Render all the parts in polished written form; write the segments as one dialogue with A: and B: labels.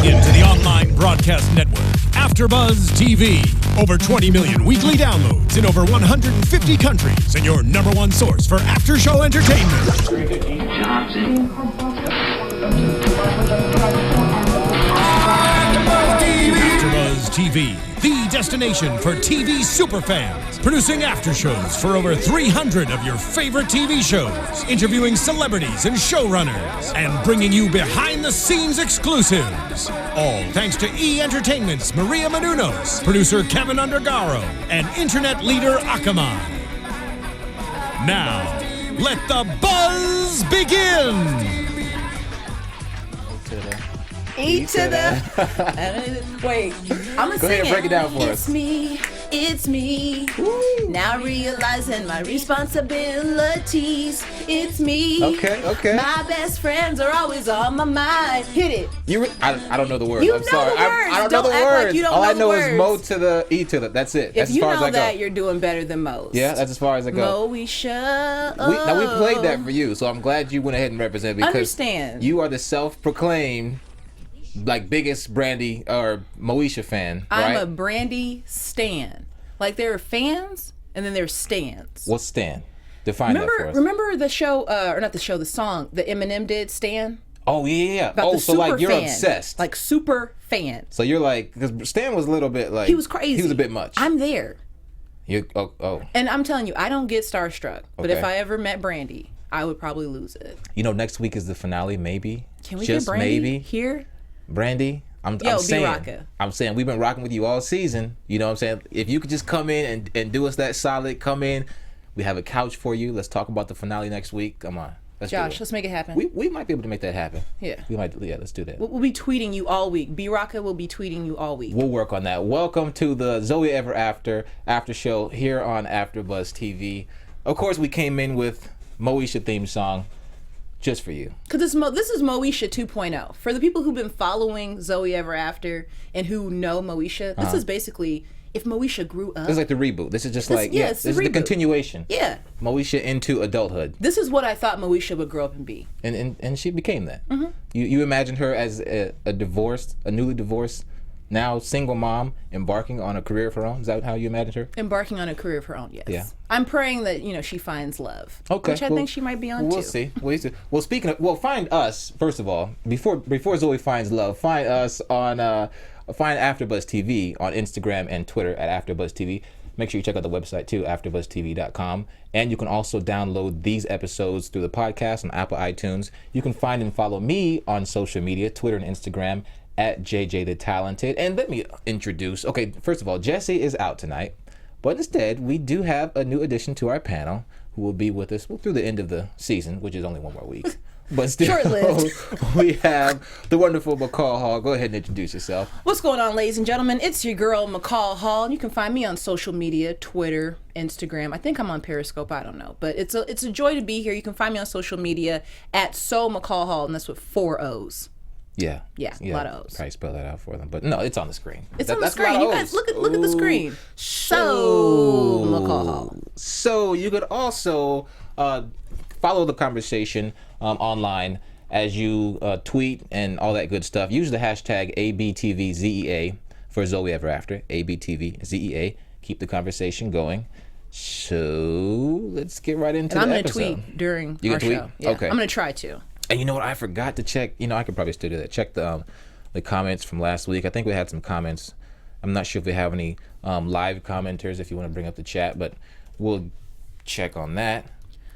A: Tuning in to the online broadcast network, AFTERBUZZ TV. Over 20 million weekly downloads in over 150 countries, and your number one source for after-show entertainment. AFTERBUZZ TV, the destination for TV superfans. Producing aftershows for over 300 of your favorite TV shows. Interviewing celebrities and showrunners. And bringing you behind-the-scenes exclusives. All thanks to E! Entertainment's Maria Menounos, producer Kevin Undergaro, and internet leader Akamai. Now, let the buzz begin!
B: E to the. Wait, I'm gonna
C: Go ahead and break it down for us.
B: It's me. Woo. Now realizing my responsibilities. It's me.
C: Okay.
B: My best friends are always on my mind. Hit it.
C: I don't know the words.
B: You
C: I'm
B: know
C: sorry.
B: the words.
C: I don't
B: Don't
C: know the
B: act like
C: words.
B: you don't
C: All
B: know
C: I
B: the
C: know
B: words.
C: is Mo to the E to the. That's it. That's
B: If
C: as
B: you
C: far as
B: know
C: I go.
B: that, you're doing better than most.
C: Yeah, that's as far as I go.
B: Moesha.
C: Now we played that for you, so I'm glad you went ahead and represented because
B: Understand.
C: you are the self-proclaimed biggest Brandy or Moesha fan, right?
B: I'm a Brandy stan. Like there are fans and then there's stans.
C: What's Stan? Define that for us.
B: Remember the show, or not the show, the song that Eminem did, Stan?
C: Oh yeah.
B: About the
C: So like
B: super
C: you're
B: fan.
C: obsessed.
B: Like super fan.
C: So you're like, because Stan was a little bit like
B: He was crazy.
C: He was a bit much.
B: I'm there.
C: Oh.
B: And I'm telling you, I don't get starstruck. But
C: Okay.
B: if I ever met Brandy, I would probably lose it.
C: You know, next week is the finale. Maybe.
B: Can we
C: Just
B: get Brandy
C: maybe.
B: here?
C: Brandy, I'm
B: Yo,
C: saying,
B: B-Rocka.
C: We've been rocking with you all season. You know what I'm saying? If you could just come in and do us that solid, come in. We have a couch for you. Let's talk about the finale next week. Come on. Let's do
B: Josh,
C: it.
B: let's make it happen.
C: We might be able to make that happen.
B: Yeah.
C: Let's do that.
B: We'll be tweeting you all week. B-Rocka will be tweeting you all week.
C: We'll work on that. Welcome to the Zoe Ever After show here on AFTERBUZZ TV. Of course, we came in with Moesha theme song just for you.
B: Because this is Moesha 2.0. For the people who've been following Zoe Ever After and who know Moesha, this is basically if Moesha grew up.
C: This is like the reboot. This is just
B: it's
C: this is the continuation.
B: Yeah.
C: Moesha into adulthood.
B: This is what I thought Moesha would grow up and be.
C: And she became that.
B: Mm-hmm.
C: You imagine her as a newly divorced, now single mom embarking on a career of her own. Is that how you imagined her?
B: Embarking on a career of her own, yes.
C: Yeah.
B: I'm praying that, she finds love.
C: Okay.
B: Which I think she might be on
C: we'll
B: too.
C: See. We'll see. Well, speaking of, find us, first of all, before Zoe finds love, find us on, find AFTERBUZZ TV on Instagram and Twitter at AFTERBUZZ TV. Make sure you check out the website too, AFTERBUZZTV.com. And you can also download these episodes through the podcast on Apple iTunes. You can find and follow me on social media, Twitter and Instagram, at JJ the Talented. And let me introduce, okay, first of all, Jesse is out tonight, but instead we do have a new addition to our panel who will be with us through the end of the season, which is only one more week. But still,
B: Short-lived.
C: We have the wonderful McCall Hall. Go ahead and introduce yourself.
B: What's going on, ladies and gentlemen? It's your girl, McCall Hall. You can find me on social media, Twitter, Instagram. I think I'm on Periscope. I don't know. But it's a joy to be here. You can find me on social media at McCall Hall, and that's with 4 O's.
C: Yeah,
B: a lot of O's.
C: Probably spell that out for them, but no, it's on the screen.
B: It's on the screen. You guys look at the screen. So McCall Hall.
C: So you could also follow the conversation online as you tweet and all that good stuff. Use the hashtag ABTVZEA for Zoe Ever After. ABTVZEA. Keep the conversation going. So let's get right into
B: and
C: the
B: I'm
C: episode.
B: going to tweet during
C: You
B: our
C: can tweet?
B: show. Yeah,
C: Okay.
B: I'm going to try to.
C: And you know what? I forgot to check. I could probably still do that. Check the comments from last week. I think we had some comments. I'm not sure if we have any live commenters if you want to bring up the chat, but we'll check on that.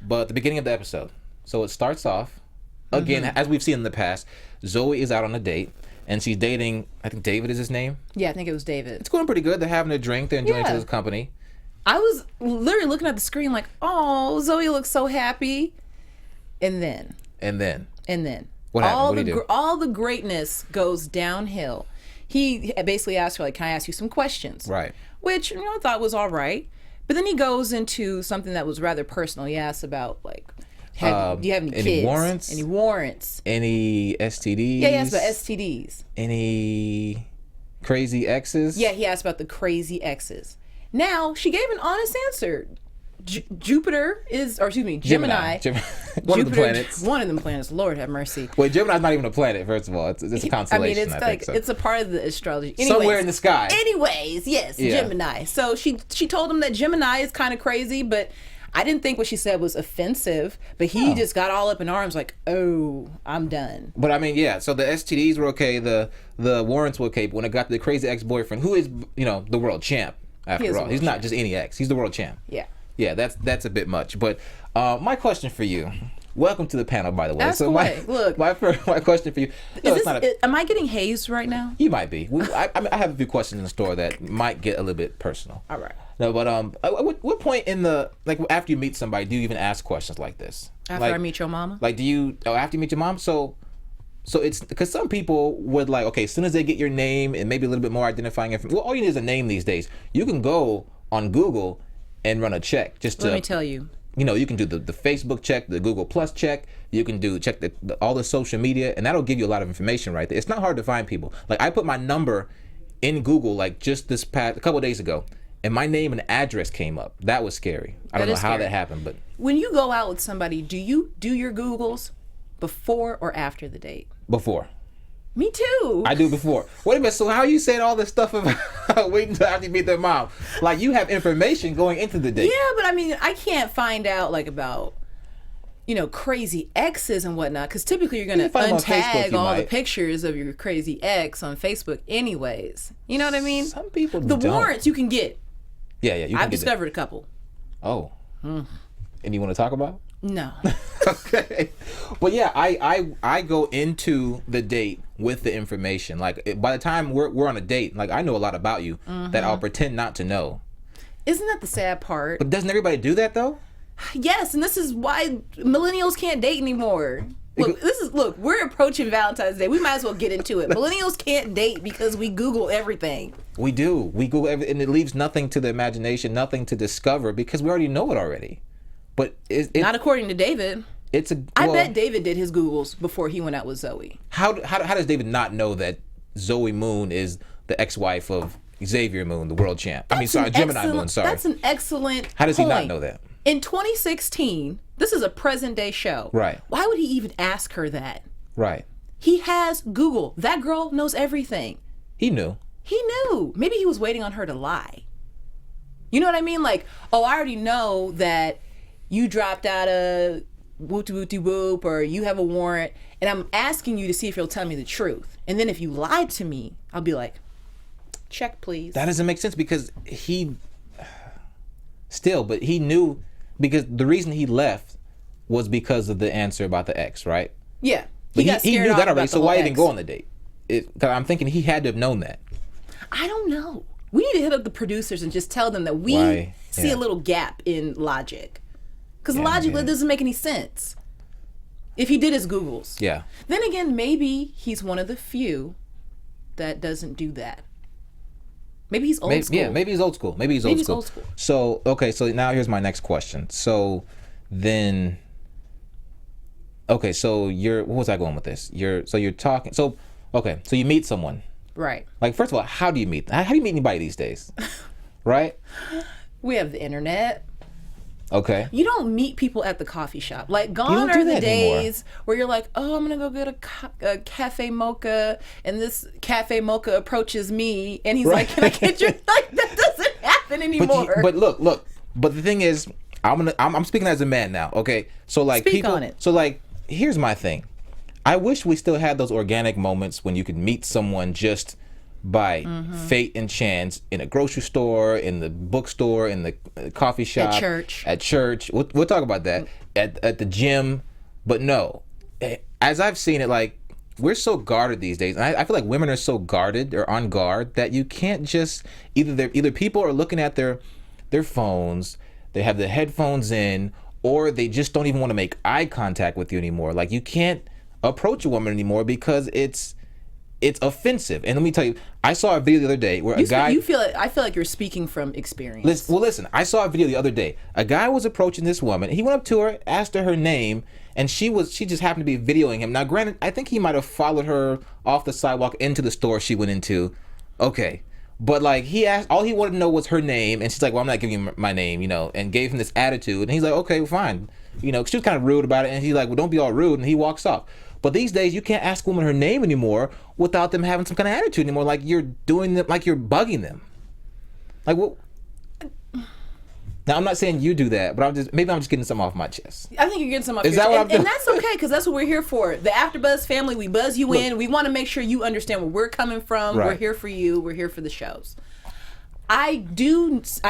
C: But the beginning of the episode. So it starts off, again, as we've seen in the past, Zoe is out on a date, and she's dating, I think David is his name.
B: Yeah, I think it was David.
C: It's going pretty good. They're having a drink. They're enjoying each other's company.
B: I was literally looking at the screen like, oh, Zoe looks so happy. And then.
C: What happened? What did he do?
B: All the greatness goes downhill. He basically asked her, like, can I ask you some questions?
C: Right.
B: Which, I thought was all right. But then he goes into something that was rather personal. He asks about, like, do you have any kids?
C: Any warrants?
B: Any warrants?
C: Any STDs?
B: Yeah, he asked about STDs.
C: Any crazy exes?
B: Yeah, he asked about the crazy exes. Now, she gave an honest answer. Jupiter is, or excuse me, Gemini.
C: One of the planets.
B: One of them planets. Lord have mercy.
C: Wait, Gemini's not even a planet. First of all, it's a constellation.
B: I mean, it's it's a part of the astrology. Anyways,
C: somewhere in the sky.
B: Anyways, yes, yeah. Gemini. So she told him that Gemini is kind of crazy, but I didn't think what she said was offensive. But he just got all up in arms, like, "Oh, I'm done." But
C: I mean, yeah. So the STDs were okay. The warrants were okay. But when it got to the crazy ex-boyfriend, who is the world champ after all, he's not just any ex. He's the world champ.
B: Yeah.
C: Yeah, that's a bit much. But my question for you. Welcome to the panel, by the way.
B: Ask away. Look,
C: my question for you. No,
B: am I getting hazed right now?
C: You might be. I have a few questions in the store that might get a little bit personal.
B: All right.
C: No, but what point in the after you meet somebody do you even ask questions like this?
B: After I meet your mama?
C: Like, do you after you meet your mom? So it's because some people would okay, as soon as they get your name and maybe a little bit more identifying information. Well, all you need is a name these days. You can go on Google and run a check just to.
B: Let me tell you.
C: You can do the Facebook check, the Google Plus check. You can check all the social media, and that'll give you a lot of information right there. It's not hard to find people. Like, I put my number in Google just a couple of days ago, and my name and address came up. That was scary. I don't know how that happened, but
B: when you go out with somebody, do you do your Googles before or after the date?
C: Before.
B: Me too.
C: I do before. Wait a minute. So how are you saying all this stuff about waiting until after you meet their mom? Like, you have information going into the date.
B: Yeah, but I mean, I can't find out about crazy exes and whatnot, because typically you're gonna untag all the pictures of your crazy ex on Facebook, anyways. You know what I mean?
C: Some people
B: the
C: don't.
B: Warrants you can get.
C: Yeah.
B: I've discovered a couple.
C: Oh. And you want to talk about?
B: No.
C: Okay. But yeah, I go into the date with the information. Like, by the time we're on a date, I know a lot about you that I'll pretend not to know.
B: Isn't that the sad part?
C: But doesn't everybody do that though?
B: Yes, and this is why millennials can't date anymore. Look, we're approaching Valentine's Day. We might as well get into it. Millennials can't date because we Google everything.
C: We do. We Google everything, and it leaves nothing to the imagination, nothing to discover, because we already know it already. But
B: not according to David. I bet David did his Googles before he went out with Zoe.
C: How does David not know that Zoe Moon is the ex-wife of Xavier Moon, the world champ? Gemini Moon, sorry.
B: That's an excellent
C: How does
B: point.
C: he not know that?
B: In 2016, this is a present day show.
C: Right.
B: Why would he even ask her that?
C: Right.
B: He has Google. That girl knows everything.
C: He knew.
B: He knew. Maybe he was waiting on her to lie. You know what I mean? Like, I already know that you dropped out of whoop-de-whoop-de-whoop, or you have a warrant, and I'm asking you to see if you'll tell me the truth. And then if you lied to me, I'll be like, check, please.
C: That doesn't make sense, because but he knew, because the reason he left was because of the answer about the ex, right?
B: Yeah.
C: But he knew that already, so why he didn't go on the date? I'm thinking he had to have known that.
B: I don't know. We need to hit up the producers and just tell them that we see a little gap in logic. Because logically, it doesn't make any sense. If he did his Googles.
C: Yeah.
B: Then again, maybe he's one of the few that doesn't do that. Maybe he's old school.
C: Yeah, maybe he's old school. Maybe he's old school. So, okay, so now here's my next question. So then, okay, so what was I going with this? You're talking, so you meet someone.
B: Right.
C: Like, first of all, how do you meet anybody these days? Right?
B: We have the internet.
C: Okay.
B: You don't meet people at the coffee shop. Like, gone are the days where you're like, oh, I'm going to go get a cafe mocha, and this cafe mocha approaches me, and he's like, can I get your... Like, that doesn't happen anymore.
C: But look. But the thing is, I'm speaking as a man now, okay? So, like,
B: Speak on it.
C: So, like, here's my thing. I wish we still had those organic moments when you could meet someone just by fate and chance in a grocery store, in the bookstore, in the coffee shop, at church. We'll talk about that at the gym. But no, as I've seen it, like, we're so guarded these days, and I feel like women are so guarded or on guard that you can't just either people are looking at their phones, they have the headphones in, or they just don't even want to make eye contact with you anymore. Like, you can't approach a woman anymore because it's offensive. And let me tell you, I saw a video the other day where I
B: feel like you're speaking from experience.
C: Listen, I saw a video the other day. A guy was approaching this woman. He went up to her, asked her name, and she just happened to be videoing him. Now, granted, I think he might have followed her off the sidewalk into the store she went into. Okay. But like he asked, all he wanted to know was her name, and she's like, "Well, I'm not giving you my name," and gave him this attitude, and he's like, "Okay, well, fine," she was kind of rude about it, and he's like, "Well, don't be all rude," and he walks off. But these days, you can't ask a woman her name anymore without them having some kind of attitude anymore. Like you're doing them, like you're bugging them. Like what? Now I'm not saying you do that, but maybe I'm just getting something off my chest.
B: I think you're getting something off
C: Is
B: your
C: that what
B: chest.
C: I'm doing?
B: And that's okay, because that's what we're here for. The AfterBuzz family, we buzz you in. We want to make sure you understand where we're coming from.
C: Right.
B: We're here for you. We're here for the shows. I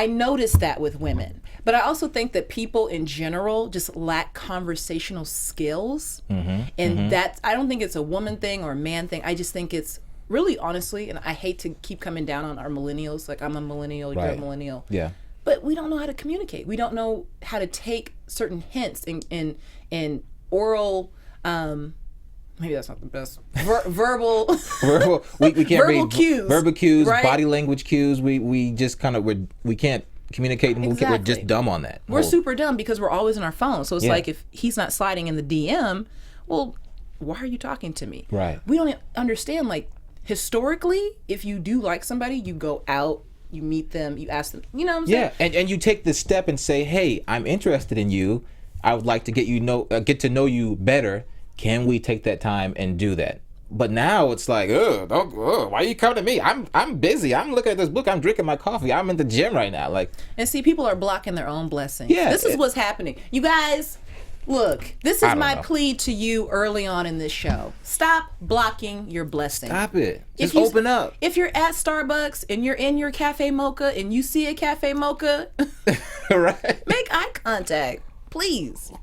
B: notice that with women, but I also think that people in general just lack conversational skills. And that's, I don't think it's a woman thing or a man thing. I just think it's really, honestly, and I hate to keep coming down on our millennials, like I'm a millennial, you're a millennial.
C: Yeah.
B: But we don't know how to communicate. We don't know how to take certain hints in oral, maybe that's not the best, verbal
C: we can't
B: verbal
C: read
B: cues,
C: verbal cues,
B: right?
C: body language cues. We just kind of we can't communicate, and we're just dumb on that.
B: We're super dumb because we're always on our phone. So it's like if he's not sliding in the DM, well, why are you talking to me?
C: Right.
B: We don't understand, like, historically, if you do like somebody, you go out, you meet them, you ask them, you know what I'm saying?
C: Yeah, and you take this step and say, "Hey, I'm interested in you. I would like to get to know you better. Can we take that time and do that?" But now it's like, why are you coming to me? I'm busy. I'm looking at this book. I'm drinking my coffee. I'm in the gym right now. Like,
B: and see, people are blocking their own blessings.
C: Yeah,
B: This is what's happening. You guys, look, this is my
C: know.
B: plea to you early on in this show. Stop blocking your blessing.
C: stop it. Just
B: you-
C: open up.
B: If you're at Starbucks and you're in your cafe mocha and you see a cafe mocha,
C: Right.
B: make eye contact, please.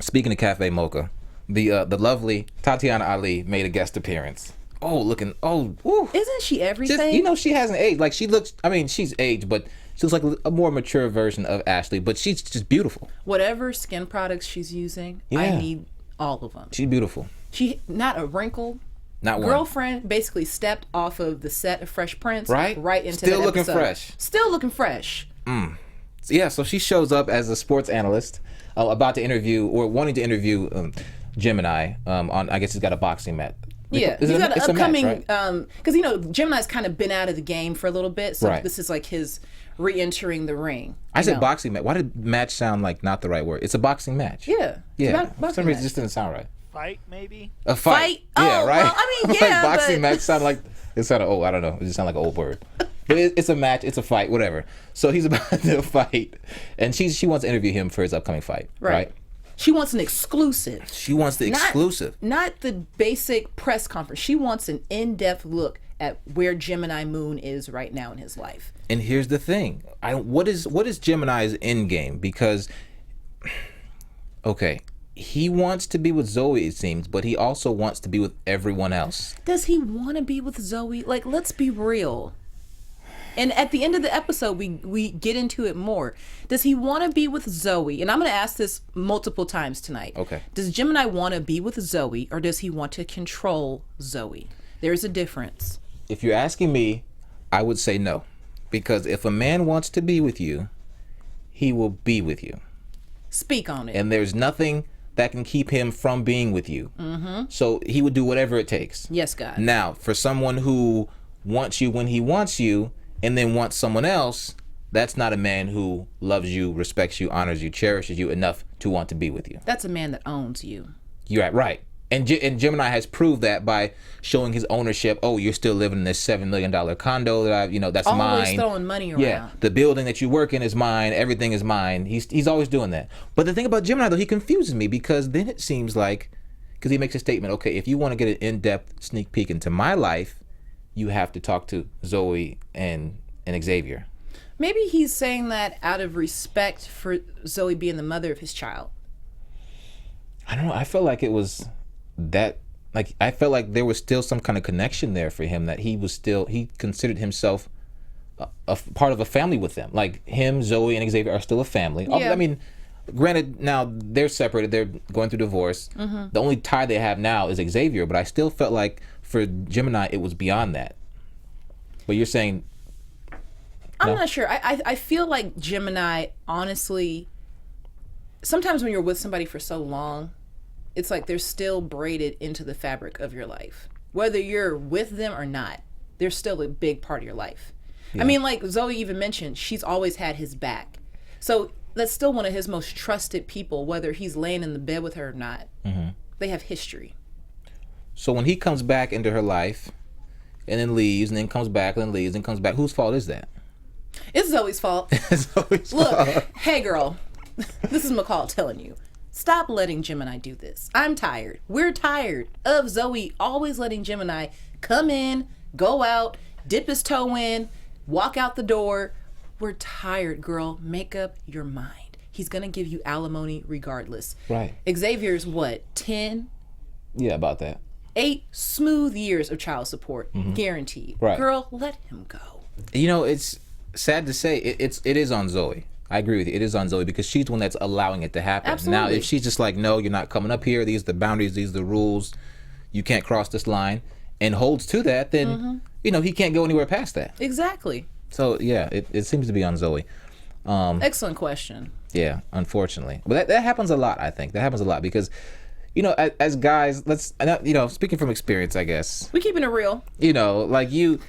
C: Speaking of Cafe Mocha, the lovely Tatiana Ali made a guest appearance. Woo.
B: Isn't she everything?
C: Just, she hasn't aged. Like she looks, I mean, she's aged, but she looks like a more mature version of Ashley, but she's just beautiful.
B: Whatever skin products she's using, I
C: Yeah.
B: need all of them.
C: She's beautiful.
B: She, not a wrinkle.
C: Not one.
B: Girlfriend basically stepped off of the set of Fresh Prince,
C: Right?
B: into
C: Still
B: that
C: looking
B: episode.
C: fresh.
B: Still looking fresh.
C: Yeah, so she shows up as a sports analyst, about to interview or wanting to interview Gemini on. I guess he's got a boxing match.
B: Yeah,
C: Is
B: he's
C: it
B: got an
C: it's a match,
B: upcoming,
C: right?
B: because Gemini's kind of been out of the game for a little bit, so
C: Right.
B: this is like his re-entering the ring.
C: I
B: you
C: said
B: know?
C: boxing match. Why did match sound like not the right word? It's a boxing match.
B: Yeah.
C: Yeah. For
B: Boxing
C: some reason,
B: match.
C: it just didn't sound right.
D: Fight, maybe?
C: A fight.
B: Fight?
C: Yeah,
B: Oh,
C: right.
B: well, I mean,
C: Like
B: yeah,
C: boxing
B: but-
C: match sounded like it sounded old. I don't know. It just sounded like an old word. But it's a match. It's a fight. Whatever. So he's about to fight, and she wants to interview him for his upcoming fight. Right.
B: She wants an exclusive.
C: She wants the exclusive.
B: Not the basic press conference. She wants an in-depth look at where Gemini Moon is right now in his life.
C: And here's the thing. What is Gemini's end game? Because, okay, he wants to be with Zoe, it seems, but he also wants to be with everyone else.
B: Does he want to be with Zoe? Like, let's be real. And at the end of the episode, we get into it more. Does he want to be with Zoe? And I'm going to ask this multiple times tonight.
C: Okay.
B: Does Gemini want to be with Zoe, or does he want to control Zoe? There's a difference.
C: If you're asking me, I would say no. Because if a man wants to be with you, he will be with you.
B: Speak on it.
C: And there's nothing that can keep him from being with you. Mm-hmm. So he would do whatever it takes.
B: Yes, God.
C: Now, for someone who wants you when he wants you and then wants someone else, that's not a man who loves you, respects you, honors you, cherishes you enough to want to be with you.
B: That's a man that owns you.
C: You're right. And Gemini has proved that by showing his ownership. Oh, you're still living in this $7 million condo that that's
B: Always
C: mine.
B: throwing money around.
C: Yeah, the building that you work in is mine. Everything is mine. He's always doing that. But the thing about Gemini, though, he confuses me because then it seems like, because he makes a statement, okay, if you want to get an in-depth sneak peek into my life, you have to talk to Zoe and Xavier.
B: Maybe he's saying that out of respect for Zoe being the mother of his child.
C: I don't know. I felt like it was that, like, I felt like there was still some kind of connection there for him, that he considered himself a part of a family with them. Like him, Zoe, and Xavier are still a family.
B: Yeah.
C: I mean, granted, now they're separated. They're going through divorce. Mm-hmm. The only tie they have now is Xavier, but I still felt like for Gemini, it was beyond that. But you're saying...
B: I'm not sure. I feel like Gemini, honestly, sometimes when you're with somebody for so long, it's like they're still braided into the fabric of your life. Whether you're with them or not, they're still a big part of your life. I mean, like Zoe even mentioned, she's always had his back. So that's still one of his most trusted people, whether he's laying in the bed with her or not. They have history.
C: So when he comes back into her life and then leaves and then comes back and then leaves and comes back, whose fault is that?
B: It's Zoe's fault.
C: It's Zoe's
B: Look,
C: fault.
B: hey girl, this is McCall telling you. Stop letting Gemini do this. I'm tired. We're tired of Zoe always letting Gemini come in, go out, dip his toe in, walk out the door. We're tired, girl. Make up your mind. He's going to give you alimony regardless.
C: Right.
B: Xavier's what, 10?
C: Yeah, about that.
B: 8 smooth years of child support, guaranteed.
C: Right.
B: Girl, let him go.
C: You know, it's sad to say it is on Zoe. I agree with you. It is on Zoe because she's the one that's allowing it to happen.
B: Absolutely.
C: Now, if she's just like, no, you're not coming up here. These are the boundaries. These are the rules. You can't cross this line, and holds to that, then you know he can't go anywhere past that.
B: Exactly.
C: So yeah, it seems to be on Zoe.
B: Excellent question.
C: Yeah, unfortunately, but that happens a lot. I think that happens a lot because, you know, as guys, speaking from experience, I guess.
B: We keeping it real.
C: You know, like you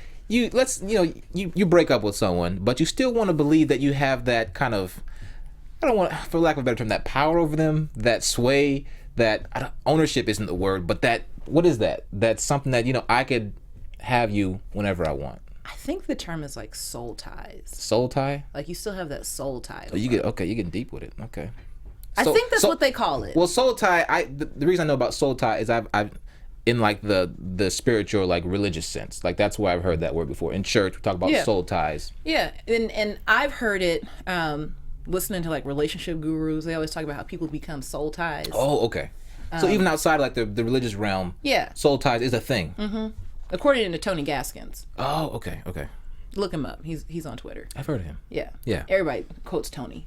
C: break up with someone, but you still want to believe that you have that kind of, I don't want, for lack of a better term, that power over them, that sway, ownership isn't the word, but that, what is that? That's something that, you know, I could have you whenever I want.
B: I think the term is like soul ties.
C: Soul tie?
B: Like you still have that soul tie.
C: Oh, you're getting deep with it. Okay.
B: I think that's what they call it.
C: Well, soul tie, the reason I know about soul tie is I've in like the spiritual, like religious sense. Like that's where I've heard that word before. In church, we talk about soul ties.
B: Yeah, and I've heard it listening to like relationship gurus. They always talk about how people become soul ties.
C: Oh, okay. So even outside like the religious realm, soul ties is a thing.
B: According to Tony Gaskins.
C: Oh, okay.
B: Look him up. He's on Twitter.
C: I've heard of him.
B: Yeah.
C: Yeah.
B: Everybody quotes Tony.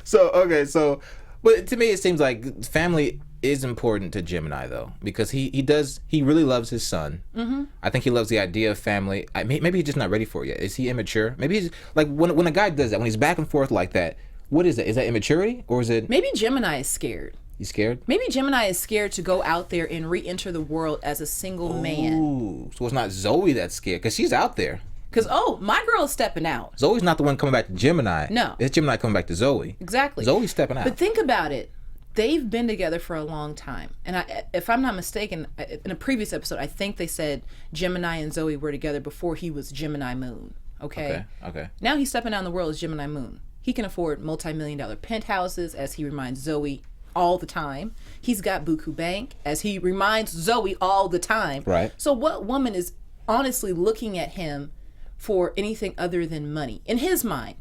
C: So, but to me it seems like family is important to Gemini though, because he really loves his son. I think he loves the idea of family. Maybe he's just not ready for it yet. Is he immature? Maybe he's like when a guy does that, when he's back and forth like that. What is that? Is that immaturity or is it?
B: Maybe Gemini is scared.
C: You scared?
B: Maybe Gemini is scared to go out there and re-enter the world as a single man.
C: Ooh, so it's not Zoe that's scared because she's out there.
B: Because, my girl is stepping out.
C: Zoe's not the one coming back to Gemini.
B: No.
C: It's Gemini coming back to Zoe.
B: Exactly.
C: Zoe's stepping out.
B: But think about it. They've been together for a long time. And if I'm not mistaken, in a previous episode, I think they said Gemini and Zoe were together before he was Gemini Moon. Okay? Now he's stepping out in the world as Gemini Moon. He can afford multi-million-dollar penthouses, as he reminds Zoe all the time. He's got buku bank, as he reminds Zoe all the time.
C: Right.
B: So what woman is honestly looking at him for anything other than money? In his mind,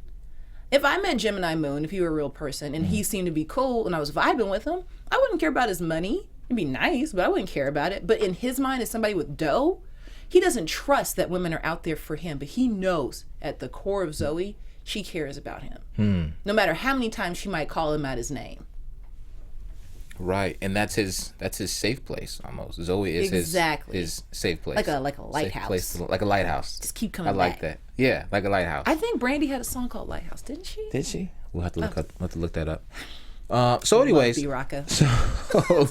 B: if I met Gemini Moon, if he were a real person, and he seemed to be cool, and I was vibing with him, I wouldn't care about his money. It'd be nice, but I wouldn't care about it. But in his mind, as somebody with dough, he doesn't trust that women are out there for him, but he knows at the core of Zoe, she cares about him. No matter how many times she might call him out his name.
C: Right, and that's his safe place almost. Zoe is his safe place.
B: Like a lighthouse.
C: Place, like a lighthouse.
B: Just keep coming back.
C: I like that. Yeah, like a lighthouse.
B: I think Brandy had a song called Lighthouse, didn't she?
C: Did she? We'll have to look that up. So anyways,
B: so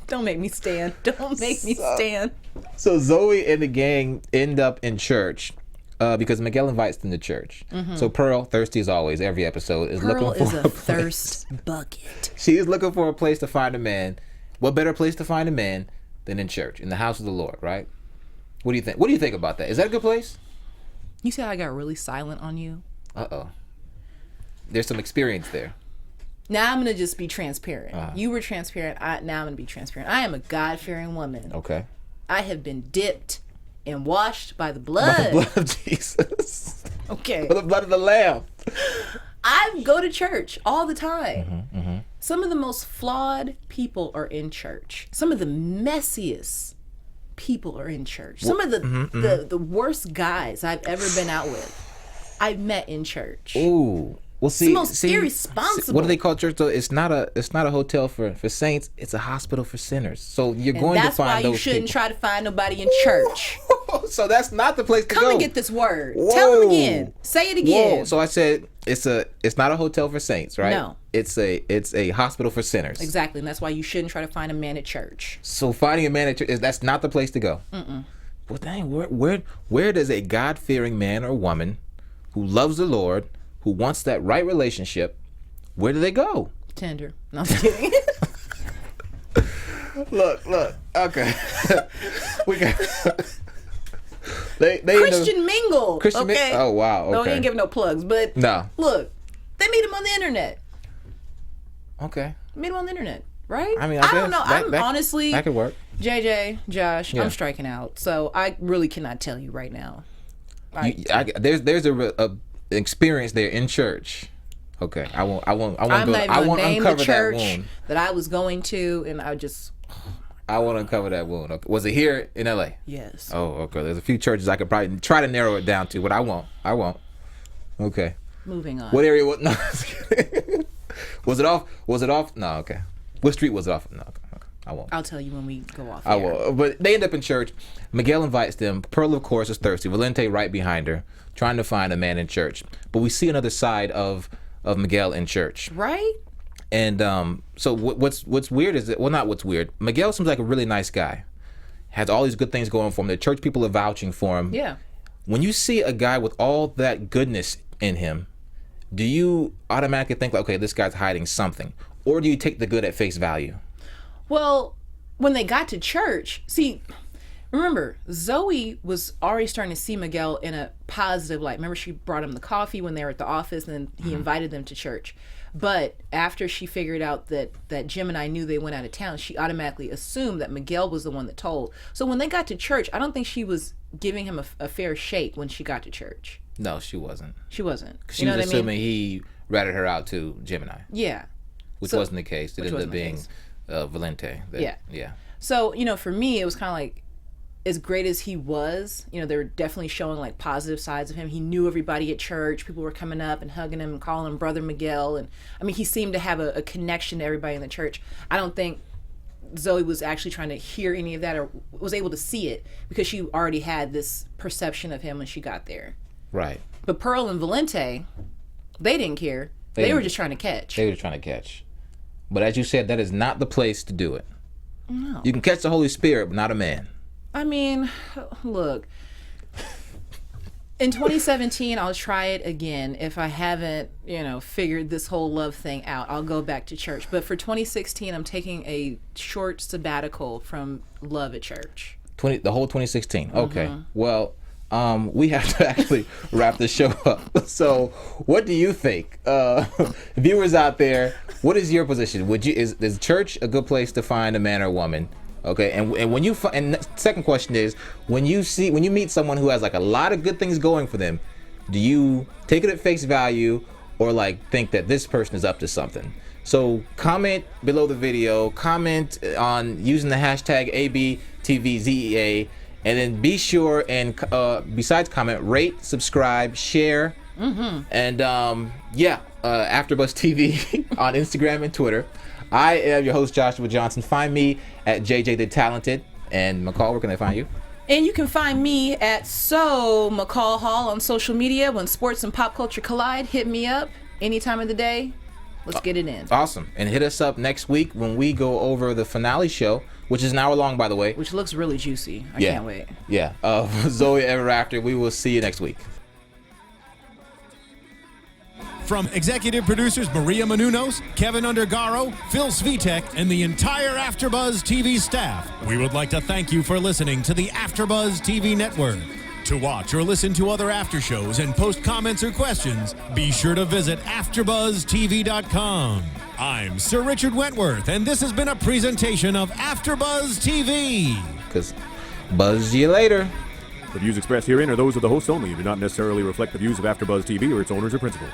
B: don't make me stand. Don't make me stand.
C: So Zoe and the gang end up in church. Because Miguel invites them to church. So Pearl, thirsty as always, every episode is looking for a
B: thirst bucket.
C: She is looking for a place to find a man. What better place to find a man than in church, in the house of the Lord, right? What do you think? What do you think about that? Is that a good place?
B: You see how I got really silent on you?
C: Uh-oh. There's some experience there.
B: Now I'm going to just be transparent. You were transparent. Now I'm going to be transparent. I am a God-fearing woman.
C: Okay.
B: I have been dipped and washed by the blood.
C: By the blood of Jesus.
B: Okay.
C: By the blood of the Lamb.
B: I go to church all the time. Some of the most flawed people are in church. Some of the messiest people are in church. Some of the worst guys I've ever been out with, I've met in church.
C: Ooh. Well,
B: it's the most irresponsible.
C: What do they call church though? It's not a hotel for saints. It's a hospital for sinners. So you're going to find those people. That's why you shouldn't
B: try to find nobody in church.
C: So that's not the place to go.
B: Come and get this word. Whoa. Tell them again. Say it again.
C: Whoa. So I said it's not a hotel for saints, right?
B: No.
C: It's a hospital for sinners.
B: Exactly, and that's why you shouldn't try to find a man at church.
C: So finding a man at church, that's not the place to go. well, dang, where does a God-fearing man or woman who loves the Lord, who wants that right relationship, where do they go?
B: Tinder. No, I'm kidding.
C: Look. Okay. We got they
B: Christian Mingle.
C: Christian
B: okay.
C: Oh wow. Okay.
B: No, he ain't giving no plugs, but
C: no.
B: Look, they meet him on the internet.
C: Okay.
B: Meet him on the internet, right?
C: I mean,
B: I don't know. I'm honestly,
C: that could work.
B: JJ, Josh,
C: Yeah.
B: I'm striking out, so I really cannot tell you right now.
C: There's a experience there in church. Okay, I won't
B: I'm not even gonna name the
C: uncover that
B: church
C: wound.
B: that I was going to, and
C: I want to uncover that wound. Okay. Was it here in LA?
B: yes.
C: Oh, okay. There's a few churches I could probably try to narrow it down to, but I won't. Okay.
B: Moving on.
C: What area? What? No. Was it off? No. Okay. What street was it off? No. Okay. I won't.
B: I'll tell you when we go off.
C: I will. But they end up in church. Miguel invites them. Pearl, of course, is thirsty. Valente right behind her, trying to find a man in church. But we see another side of Miguel in church.
B: Right?
C: And so what's weird is that, well, not what's weird. Miguel seems like a really nice guy. Has all these good things going for him. The church people are vouching for him.
B: Yeah.
C: When you see a guy with all that goodness in him, do you automatically think, like, okay, this guy's hiding something? Or do you take the good at face value?
B: Well, when they got to church, see, remember, Zoe was already starting to see Miguel in a positive light. Remember, she brought him the coffee when they were at the office, and then he invited them to church. But after she figured out that Gemini knew they went out of town, she automatically assumed that Miguel was the one that told. So when they got to church, I don't think she was giving him a fair shake when she got to church.
C: No, she wasn't.
B: She wasn't.
C: She was assuming he ratted her out to Gemini.
B: Yeah.
C: Which wasn't the case. It ended up being Valente. Yeah.
B: So, for me, it was kind of like, as great as he was, they were definitely showing like positive sides of him. He knew everybody at church. People were coming up and hugging him and calling him Brother Miguel. And I mean, he seemed to have a connection to everybody in the church. I don't think Zoe was actually trying to hear any of that or was able to see it because she already had this perception of him when she got there.
C: Right.
B: But Pearl and Valente, they didn't care. They were just trying to catch.
C: They were trying to catch. But as you said, that is not the place to do it.
B: No.
C: You can catch the Holy Spirit, but not a man.
B: I mean, look, in 2017, I'll try it again. If I haven't, figured this whole love thing out, I'll go back to church. But for 2016, I'm taking a short sabbatical from love at church.
C: The whole 2016. Okay. Well, we have to actually wrap the show up. So what do you think? Viewers out there, what is your position? Is church a good place to find a man or woman? Okay, and when you and the second question is, when you meet someone who has like a lot of good things going for them, do you take it at face value or like think that this person is up to something? So comment below the video, comment on using the hashtag ABTVZEA, and then be sure and besides comment, rate, subscribe, share, and AfterBuzz TV on Instagram and Twitter. I am your host, Joshua Johnson. Find me at JJ the Talented. And McCall, where can they find you?
B: And you can find me at McCall Hall on social media. When sports and pop culture collide, hit me up any time of the day. Let's get it in.
C: Awesome. And hit us up next week when we go over the finale show, which is an hour long, by the way.
B: Which looks really juicy. I can't wait.
C: Yeah. Zoe Ever After. We will see you next week.
A: From executive producers Maria Menounos, Kevin Undergaro, Phil Svitek, and the entire AfterBuzz TV staff, we would like to thank you for listening to the AfterBuzz TV network. To watch or listen to other after shows and post comments or questions, be sure to visit AfterBuzzTV.com. I'm Sir Richard Wentworth, and this has been a presentation of AfterBuzz TV.
C: Because buzz you later.
D: The views expressed herein are those of the hosts only and do not necessarily reflect the views of AfterBuzz TV or its owners or principals.